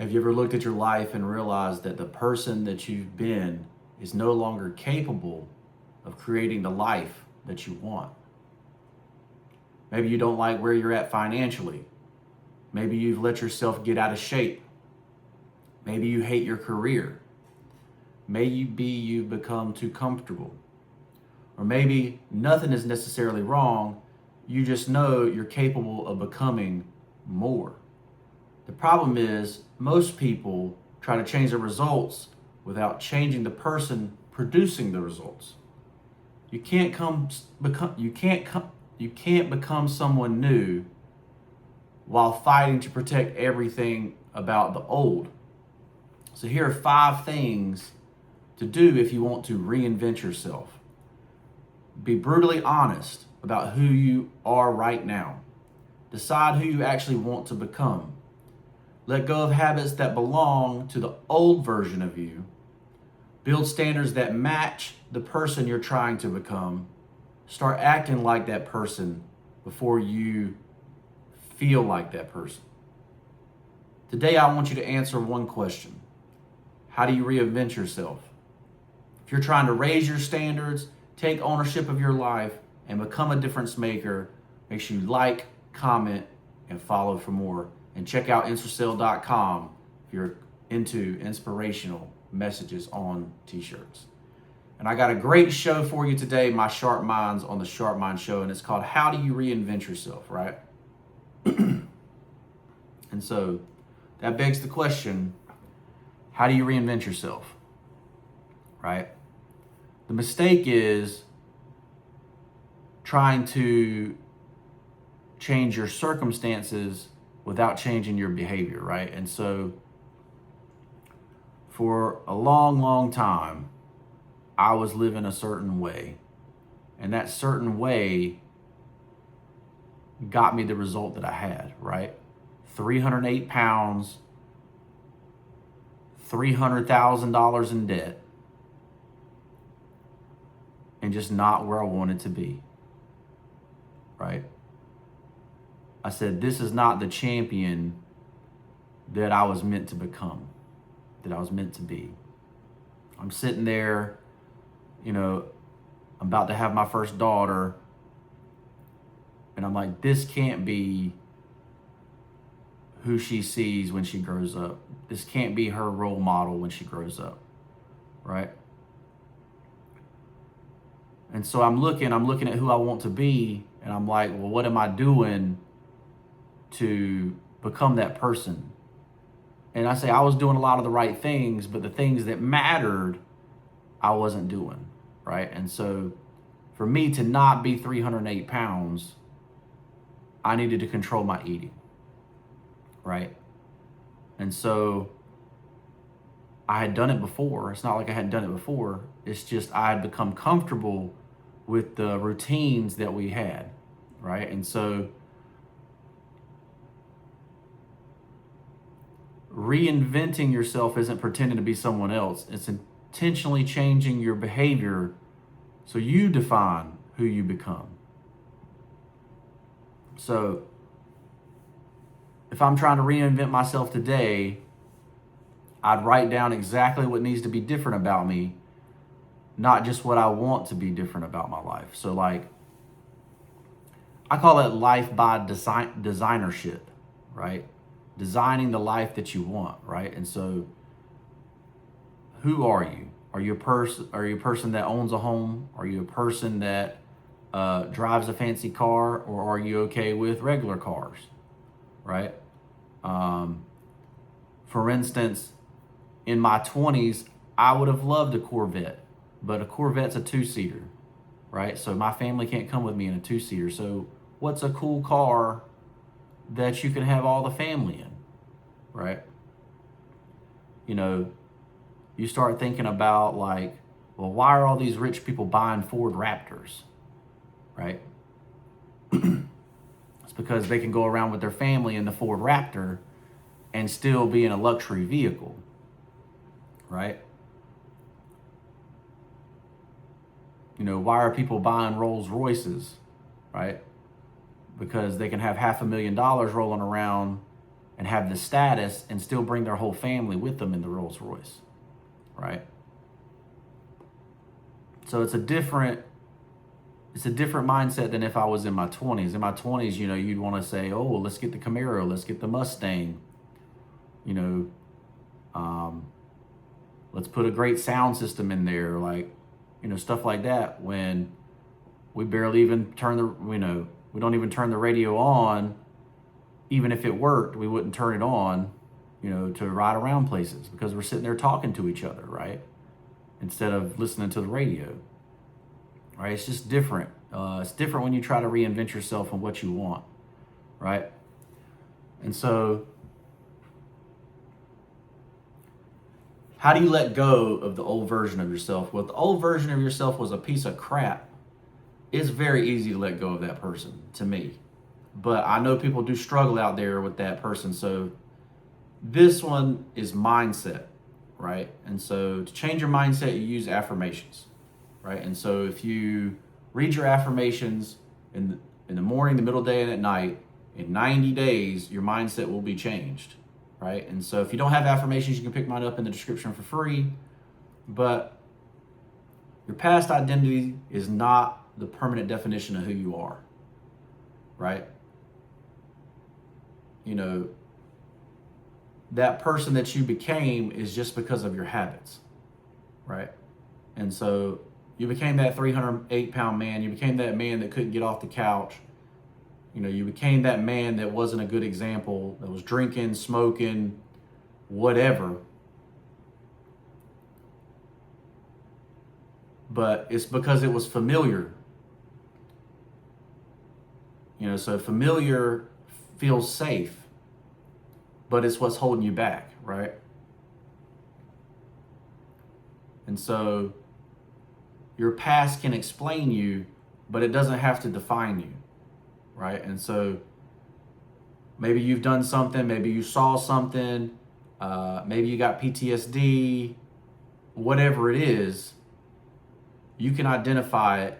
Have you ever looked at your life and realized that the person that you've been is no longer capable of creating the life that you want? Maybe you don't like where you're at financially. Maybe you've let yourself get out of shape. Maybe you hate your career. Maybe you've become too comfortable. Or maybe nothing is necessarily wrong. You just know you're capable of becoming more. The problem is most people try to change the results without changing the person producing the results. You can't become someone new while fighting to protect everything about the old. So here are 5 things to do if you want to reinvent yourself. Be brutally honest about who you are right now. Decide who you actually want to become. Let go of habits that belong to the old version of you. Build standards that match the person you're trying to become. Start acting like that person before you feel like that person. Today, I want you to answer one question. How do you reinvent yourself? If you're trying to raise your standards, take ownership of your life, and become a difference maker, make sure you like, comment, and follow for more. And check out instracell.com if you're into inspirational messages on t-shirts. And I got a great show for you today, my Sharp Minds on the Sharp Mind Show, and it's called How Do You Reinvent Yourself, right? And so that begs the question, how do you reinvent yourself, right? The mistake is trying to change your circumstances without changing your behavior, right? And so for a long, long time, I was living a certain way. And that certain way got me the result that I had, right? 308 pounds, $300,000 in debt, and just not where I wanted to be, right? I said, this is not the champion that I was meant to become, that I was meant to be. I'm sitting there, I'm about to have my first daughter, and I'm like, this can't be who she sees when she grows up. This can't be her role model when she grows up, right? And so I'm looking at who I want to be, and I'm like, well, what am I doing to become that person? And I say I was doing a lot of the right things, but the things that mattered, I wasn't doing, right? And so for me to not be 308 pounds, I needed to control my eating, right? And so I had done it before. It's not like I hadn't done it before. It's just I had become comfortable with the routines that we had, right? And so reinventing yourself isn't pretending to be someone else. It's intentionally changing your behavior so you define who you become. So if I'm trying to reinvent myself today, I'd write down exactly what needs to be different about me, not just what I want to be different about my life. So like, I call it life by designership, right? Designing the life that you want, right? And so who are you? Are you a person that owns a home? Are you a person that drives a fancy car, or are you okay with regular cars, right? For instance, in my 20s, I would have loved a Corvette, but a Corvette's a 2-seater, right? So my family can't come with me in a 2-seater. So what's a cool car that you can have all the family in, right? You start thinking about like, well, why are all these rich people buying Ford Raptors, right? It's because they can go around with their family in the Ford Raptor and still be in a luxury vehicle, right? Why are people buying Rolls Royces, right? Because they can have $500,000 rolling around and have the status and still bring their whole family with them in the Rolls Royce, right? So it's a different mindset than if I was in my 20s. In my 20s, you'd want to say, oh, let's get the Camaro, let's get the Mustang, let's put a great sound system in there, stuff like that, when we barely even we don't even turn the radio on. Even if it worked, we wouldn't turn it on, to ride around places, because we're sitting there talking to each other, right? Instead of listening to the radio, right? It's just different. It's different when you try to reinvent yourself and what you want, right? And so, how do you let go of the old version of yourself? Well, if the old version of yourself was a piece of crap, it's very easy to let go of that person, to me. But I know people do struggle out there with that person. So this one is mindset, right? And so to change your mindset, you use affirmations, right? And so if you read your affirmations in the morning, the middle of the day, and at night, in 90 days, your mindset will be changed, right? And so if you don't have affirmations, you can pick mine up in the description for free. But your past identity is not the permanent definition of who you are, right? That person that you became is just because of your habits, right? And so you became that 308-pound man. You became that man that couldn't get off the couch. You became that man that wasn't a good example, that was drinking, smoking, whatever. But it's because it was familiar. So familiar feels safe, but it's what's holding you back, right? And so your past can explain you, but it doesn't have to define you, right? And so maybe you've done something, maybe you saw something, maybe you got PTSD, whatever it is, you can identify it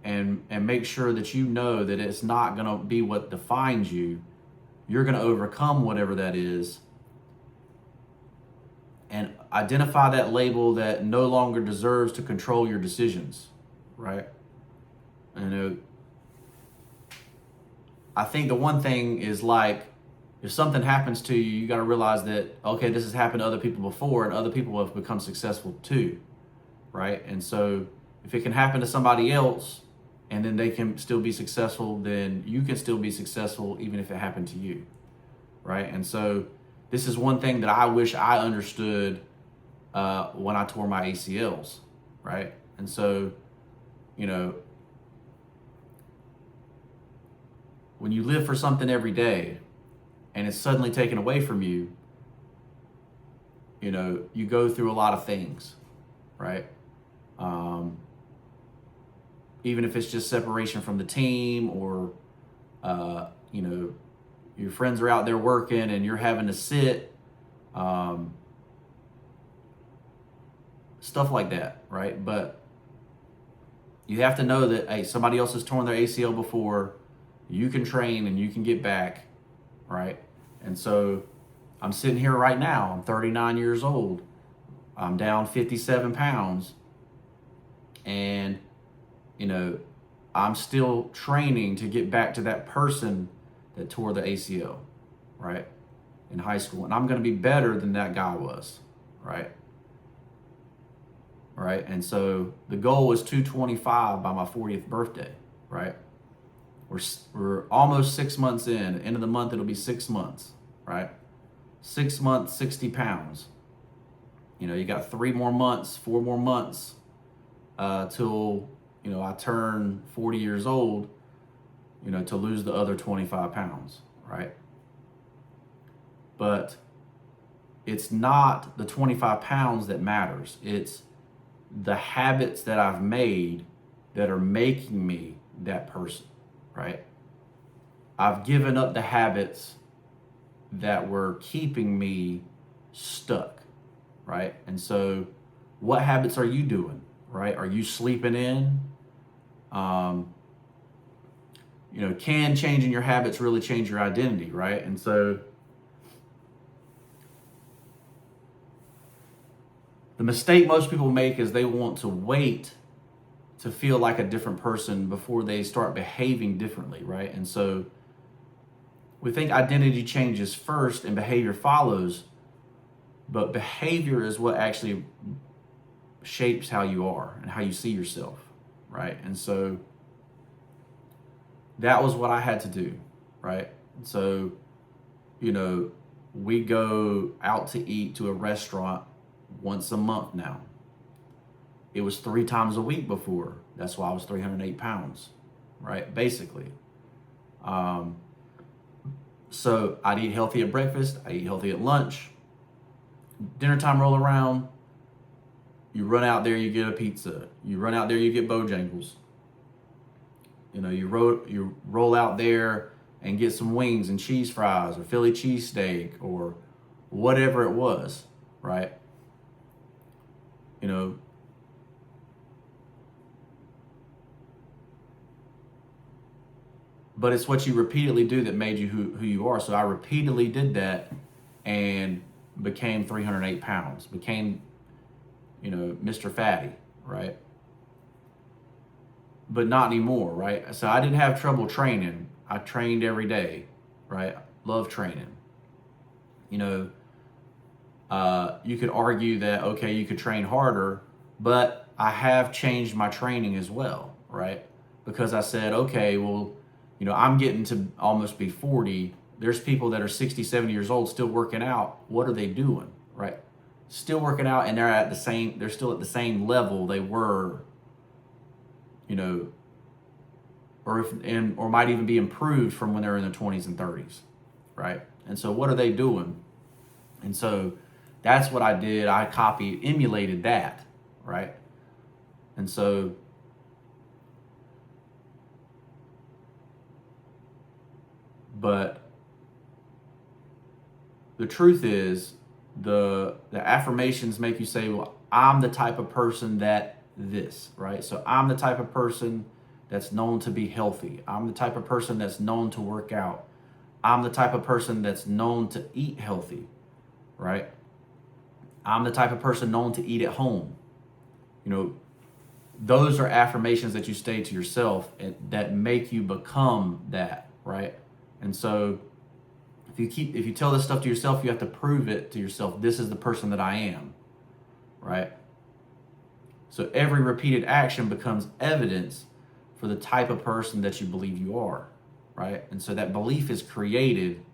and make sure that that it's not going to be what defines you. You're going to overcome whatever that is and identify that label that no longer deserves to control your decisions, right? I think the one thing is, if something happens to you, you got to realize that, okay, this has happened to other people before, and other people have become successful too, right? And so if it can happen to somebody else and then they can still be successful, then you can still be successful even if it happened to you, right? And so this is one thing that I wish I understood when I tore my ACLs, right? And so, when you live for something every day and it's suddenly taken away from you, you go through a lot of things, right? Even if it's just separation from the team, or, your friends are out there working and you're having to sit, stuff like that, right? But you have to know that, hey, somebody else has torn their ACL before. You can train and you can get back, right? And so I'm sitting here right now. I'm 39 years old. I'm down 57 pounds. And, I'm still training to get back to that person that tore the ACL, right? In high school. And I'm going to be better than that guy was, right? Right? And so the goal is 225 by my 40th birthday, right? We're almost 6 months in. End of the month, it'll be 6 months, right? 6 months, 60 pounds. You got 4 more months till, I turn 40 years old, to lose the other 25 pounds, right? But it's not the 25 pounds that matters. It's the habits that I've made that are making me that person, right? I've given up the habits that were keeping me stuck, right? And so what habits are you doing, right? Are you sleeping in? Can changing your habits really change your identity, right? And so The mistake most people make is they want to wait to feel like a different person before they start behaving differently, right? And so we think identity changes first and behavior follows, but behavior is what actually shapes how you are and how you see yourself, right? And so that was what I had to do, right? So, we go out to eat to a restaurant once a month now. It was 3 times a week before. That's why I was 308 pounds, right? Basically. So I'd eat healthy at breakfast. I eat healthy at lunch. Dinner time roll around. You run out there, you get a pizza. You run out there, you get Bojangles. You roll out there and get some wings and cheese fries or Philly cheesesteak or whatever it was, right? But it's what you repeatedly do that made you who you are. So I repeatedly did that and became 308 pounds, became, Mr. Fatty, right? But not anymore, right? So I didn't have trouble training. I trained every day, right? Love training. You could argue that, okay, you could train harder, but I have changed my training as well, right? Because I said, okay, well, I'm getting to almost be 40. There's people that are 60, 70 years old still working out. What are they doing, right? Still working out, and they're still at the same level they were, or might even be improved from when they were in their 20s and 30s, right? And so what are they doing? And so that's what I did. I emulated that, right? And so but the truth is, the affirmations make you say, well, I'm the type of person that this, right? So I'm the type of person that's known to be healthy. I'm the type of person that's known to work out. I'm the type of person that's known to eat healthy, right? I'm the type of person known to eat at home. Those are affirmations that you say to yourself and that make you become that, right? And so if you tell this stuff to yourself, you have to prove it to yourself. This is the person that I am, right? So every repeated action becomes evidence for the type of person that you believe you are, right? And so that belief is created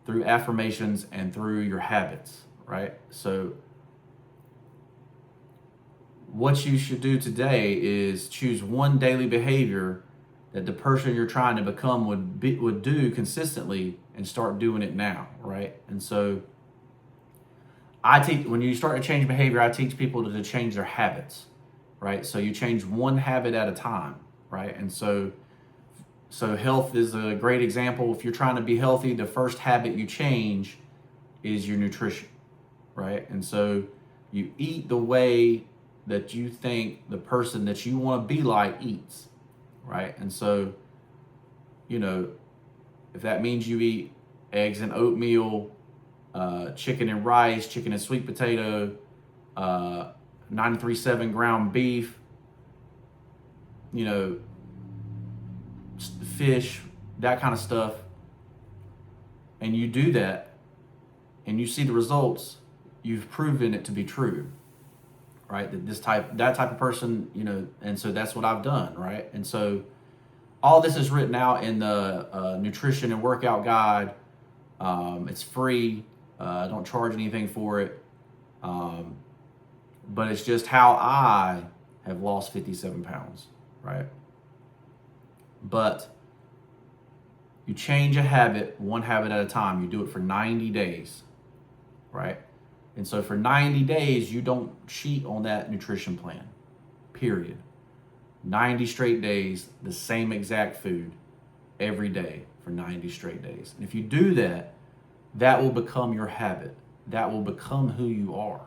through affirmations and through your habits, right? So what you should do today is choose one daily behavior that the person you're trying to become would do consistently, and start doing it now, right? And so when you start to change behavior, I teach people to change their habits, right? So you change one habit at a time, right? And so health is a great example. If you're trying to be healthy, the first habit you change is your nutrition, right? And so you eat the way that you think the person that you want to be like eats, right? And so, if that means you eat eggs and oatmeal, chicken and rice, chicken and sweet potato, 93.7 ground beef, fish, that kind of stuff, and you do that and you see the results, you've proven it to be true, right? That type of person, and so that's what I've done, right? And so all this is written out in the nutrition and workout guide. It's free. I don't charge anything for it. But it's just how I have lost 57 pounds, right? But you change a habit, one habit at a time. You do it for 90 days, right? And so for 90 days, you don't cheat on that nutrition plan, period. 90 straight days, the same exact food every day for 90 straight days. And if you do that, that will become your habit. That will become who you are,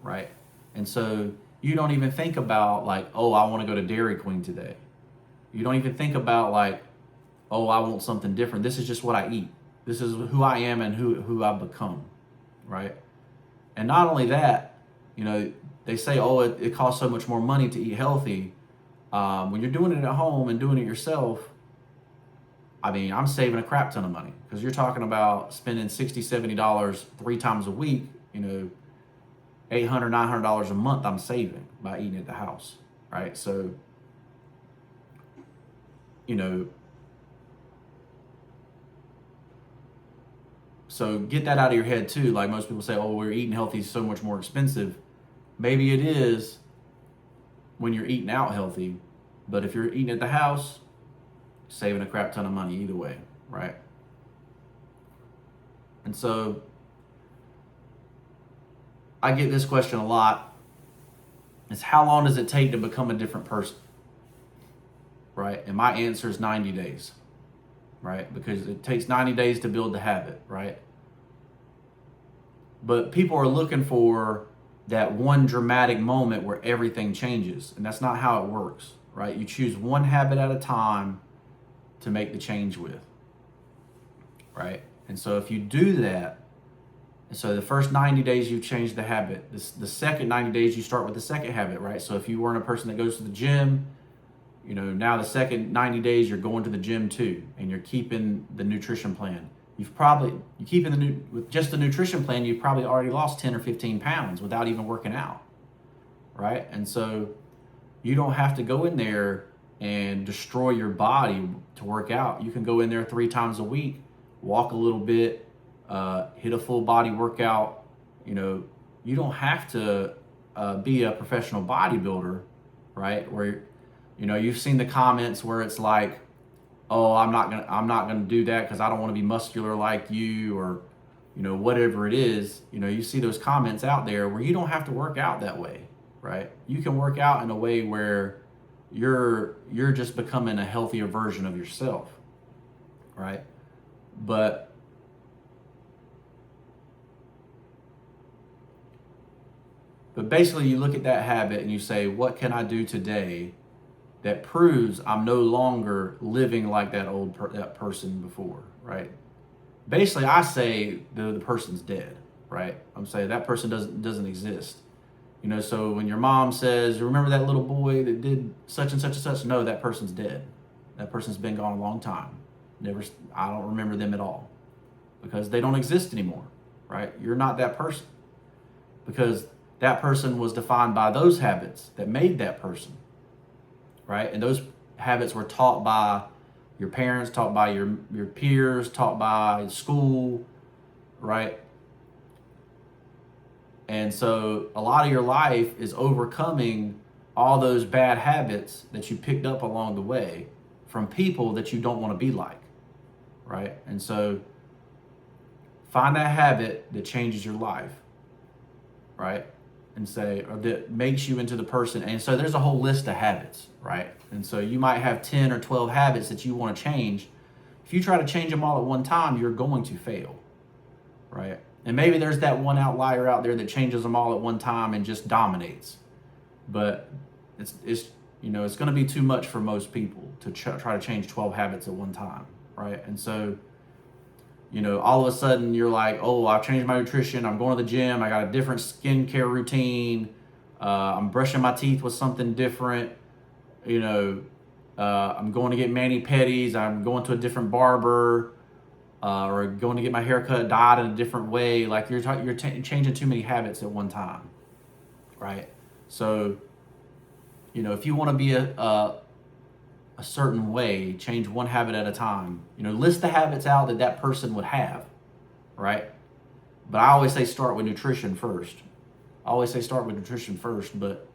right? And so you don't even think about like, oh, I want to go to Dairy Queen today. You don't even think about like, oh, I want something different. This is just what I eat. This is who I am and who I've become, right? And not only that, they say, oh, it costs so much more money to eat healthy. When you're doing it at home and doing it yourself, I mean, I'm saving a crap ton of money, because you're talking about spending $60, $70 3 times a week, $800, $900 a month I'm saving by eating at the house, right? So, so get that out of your head too. Like most people say, oh, we're eating healthy is so much more expensive. Maybe it is when you're eating out healthy, but if you're eating at the house, saving a crap ton of money either way, right? And so I get this question a lot. Is how long does it take to become a different person? Right? And my answer is 90 days, right? Because it takes 90 days to build the habit, right? But people are looking for that one dramatic moment where everything changes. And that's not how it works, right? You choose one habit at a time to make the change with, right? And so if you do that, so the first 90 days you change the habit. The second 90 days you start with the second habit, right? So if you weren't a person that goes to the gym, now the second 90 days you're going to the gym too, and you're keeping the nutrition plan. With just the nutrition plan, you've probably already lost 10 or 15 pounds without even working out, right? And so you don't have to go in there and destroy your body to work out. You can go in there 3 times a week, walk a little bit, hit a full body workout. You don't have to be a professional bodybuilder, right? Where, you've seen the comments where it's like, oh, I'm not gonna do that because I don't want to be muscular like you, or whatever it is. You see those comments out there where you don't have to work out that way, right? You can work out in a way where you're just becoming a healthier version of yourself, right? But basically you look at that habit and you say, what can I do today that proves I'm no longer living like that person before, right? Basically, I say the person's dead, right? I'm saying that person doesn't exist. So when your mom says, remember that little boy that did such and such and such? No, that person's dead. That person's been gone a long time. I don't remember them at all, because they don't exist anymore, right? You're not that person, because that person was defined by those habits that made that person, right? And those habits were taught by your parents, taught by your peers, taught by school, right? And so a lot of your life is overcoming all those bad habits that you picked up along the way from people that you don't want to be like, right? And so find that habit that changes your life, right? And say, or that makes you into the person. And so there's a whole list of habits, right? And so you might have 10 or 12 habits that you want to change. If you try to change them all at one time, you're going to fail, right? And maybe there's that one outlier out there that changes them all at one time and just dominates. But it's going to be too much for most people to try to change 12 habits at one time, right? And so all of a sudden you're like, oh, I've changed my nutrition. I'm going to the gym. I got a different skincare routine. I'm brushing my teeth with something different. I'm going to get mani-pedis. I'm going to a different barber, or going to get my hair cut, dyed in a different way. Like you're changing too many habits at one time, right? So, if you want to be a certain way, change one habit at a time. List the habits out that person would have, right? But I always say start with nutrition first. But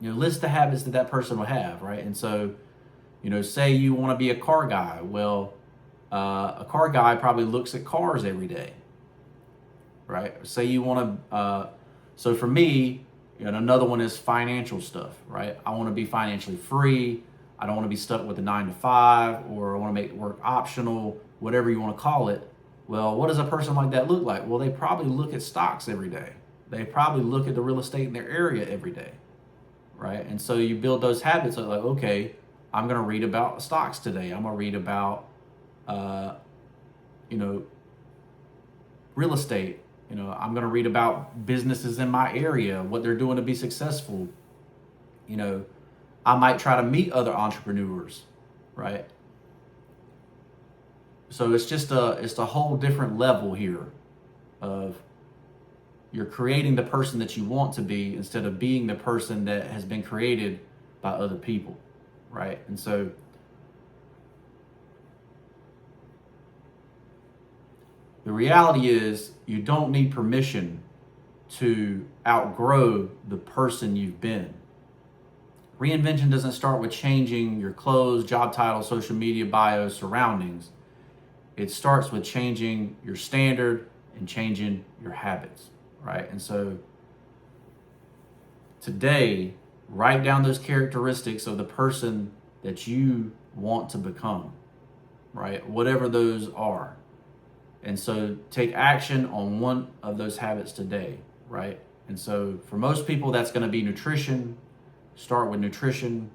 list the habits that person would have, right? And so, say you want to be a car guy. Well, a car guy probably looks at cars every day, right? Say you want to. So for me, another one is financial stuff, right? I want to be financially free. I don't want to be stuck with a 9 to 5, or I want to make work optional, whatever you want to call it. Well, what does a person like that look like? Well, they probably look at stocks every day. They probably look at the real estate in their area every day, right? And so you build those habits of like, okay, I'm going to read about stocks today. I'm going to read about, real estate You know, I'm going to read about businesses in my area, what they're doing to be successful. You know, I might try to meet other entrepreneurs, right? So it's a whole different level here of you're creating the person that you want to be instead of being the person that has been created by other people, right? And so the reality is you don't need permission to outgrow the person you've been. Reinvention doesn't start with changing your clothes, job title, social media bio, surroundings. It starts with changing your standard and changing your habits, right? And so today, write down those characteristics of the person that you want to become, right? Whatever those are. And so take action on one of those habits today, right? And so for most people, that's going to be nutrition. Start with nutrition.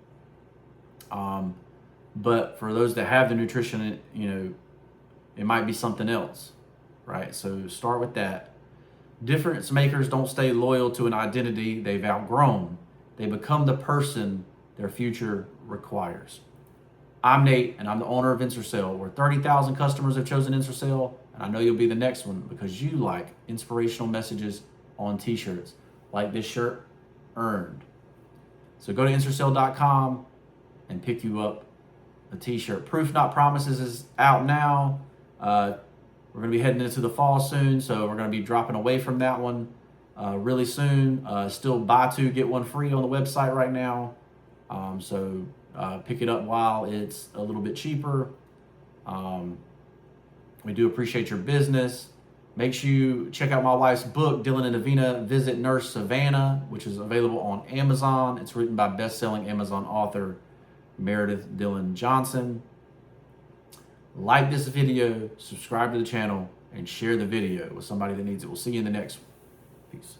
But for those that have the nutrition, you know, it might be something else, right? So start with that. Difference makers don't stay loyal to an identity they've outgrown. They become the person their future requires. I'm Nate, and I'm the owner of InserCell, where 30,000 customers have chosen InserCell, and I know you'll be the next one because you like inspirational messages on t-shirts, like this shirt, Earned. So go to InserCell.com and pick you up a t-shirt. Proof Not Promises is out now. We're going to be heading into the fall soon, so we're going to be dropping away from that one really soon. Still buy two, get one free on the website right now. So pick it up while it's a little bit cheaper. We do appreciate your business. Make sure you check out my wife's book, Dylan and Avina Visit Nurse Savannah, which is available on Amazon. It's written by best-selling Amazon author Meredith Dillon Johnson. Like this video, subscribe to the channel, and share the video with somebody that needs it. We'll see you in the next one. Peace.